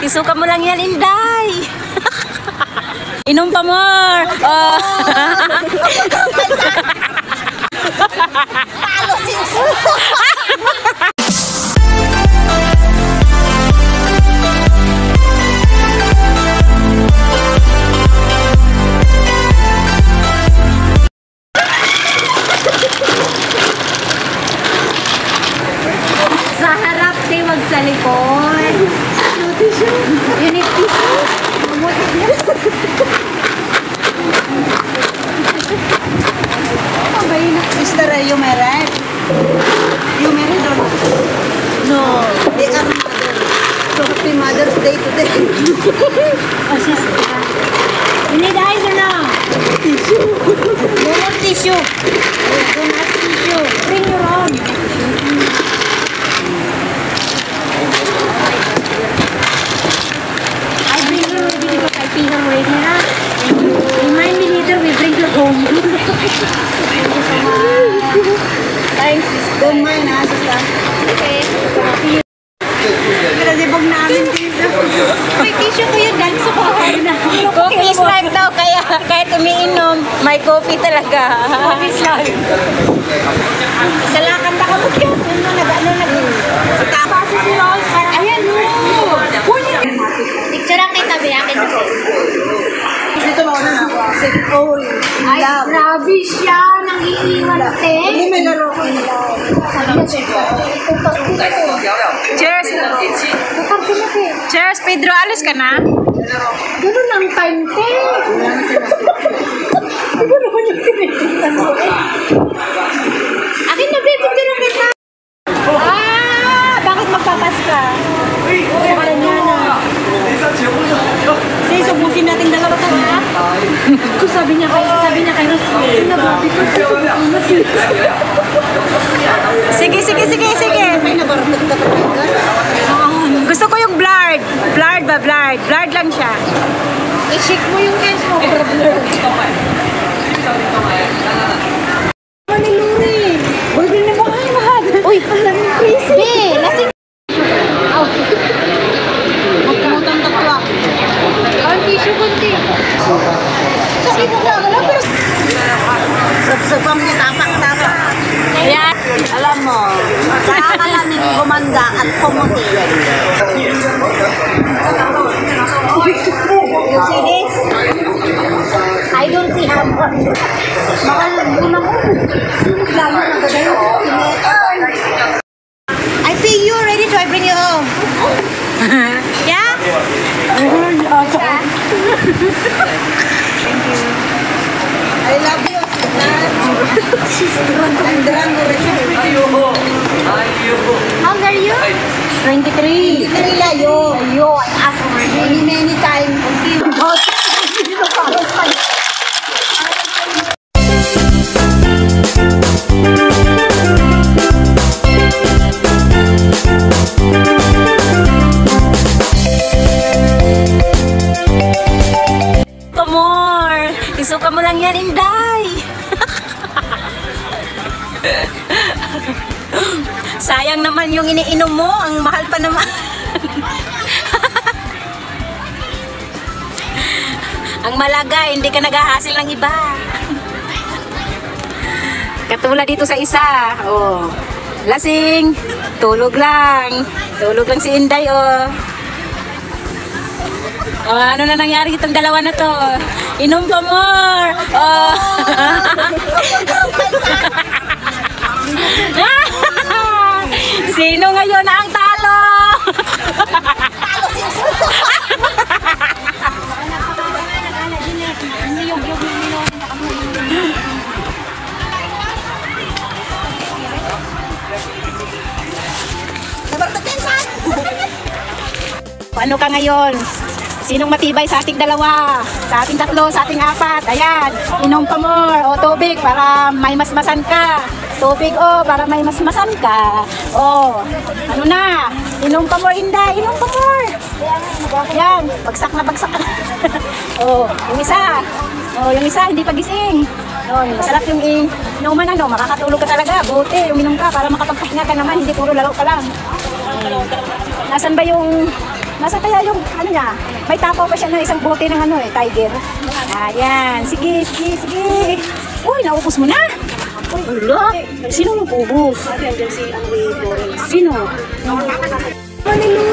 Isuka mo lang yan, Inday. Inom pa more. Oh. Sa harap, wag sa likod. Unit tissue. Mister, you married? You married or not? No. They are mother. So happy Mother's Day today. Oh, sister. You need eyes or no? Tissue. No more tissue. Don't have tissue. Bring your own. I bring you maybe because I pee her already, ha? Remind me later we bring her home. Thank you so much. Thanks, sister. Don't mind, ha, sister. Okay. Pinasibog namin dito. May tissue ko yun, galing sa bahay na. Coffee is life daw, kaya kahit umiinom, may coffee talaga. Coffee is life. Sa lakad na kapag yun. Nag-ano na yun. Sa tapas si Rose. Ayan, no. Picture ang kita, biyakin na. Dito mauna na ako. All. Ay, grabe siya. Nang iiwan natin. Hindi may laro ko in love. Cheers! Kapag na, te. Cheers, Pedro. Alis ka na? Ganun ang time, te. Ano naman yung tinitingnan mo, eh? Akin na, te. Picture ang kita. Bakit magpapas ka? Wala niya na. Sige, subusin natin dalawa ka ha? Kung sabi niya kay Ross, sinababi ko Sige. May nabarapit ka talaga. Gusto ko yung blurred. Blurred ba? Blurred. Blurred lang siya. i-shake mo yung hands mo. Maniluri. Boyfriend na ba kayo mahal? Uy, alam mo, crazy. Be, lasing. Magkamutang tatwa. Ang tissue kunti. Sakit mo lang. Alam pero... Sabsabang niya tapak-tapak. Ayan. Alam mo, nakakalamig gumanda at pumuti. You see this? I don't see how much. Makalaguna ko. Lalo na gagayo. I pay you already, so I bring you home. Yeah? Thank you. I love you. I'm Durango resident. How old are you? 23. Nila yo, I asked already many times. More. Isuka mo lang yan, Inday. Sayang naman yung iniinom mo. Ang mahal pa naman. Ang malaga, hindi ka naghahasil ng iba. Katulad dito sa isa. Oh. Lasing. Tulog lang. Tulog lang si Inday, oh. Oh, ano na nangyari itong dalawa na to? Inom pa more. Oh. Sino ngayon ang talo? Ano ka ngayon? Sinong matibay sa ating dalawa? Sa ating tatlo, sa ating apat. Ayan, inom pa more. O tubig para may masmasan ka. Tubig para may masmasan ka. Ano na? Inom pa more, Inday. Inom pa more. Ayan, bagsak na bagsak na. Yung isa. Yung isa, hindi pa gising. Masarap yung inuman, makakatulog ka talaga. Buti, uminom ka para makapagpahinga ka naman. Hindi puro laro ka lang. Nasaan ba yung Nasa kaya yung ano niya? May tapaw pa siya ng isang bote ng ano tiger. Ayan. Sige, sige, sige. Uy, naubos mo na. Uy, sino mo ubos? Sino? Hallelujah!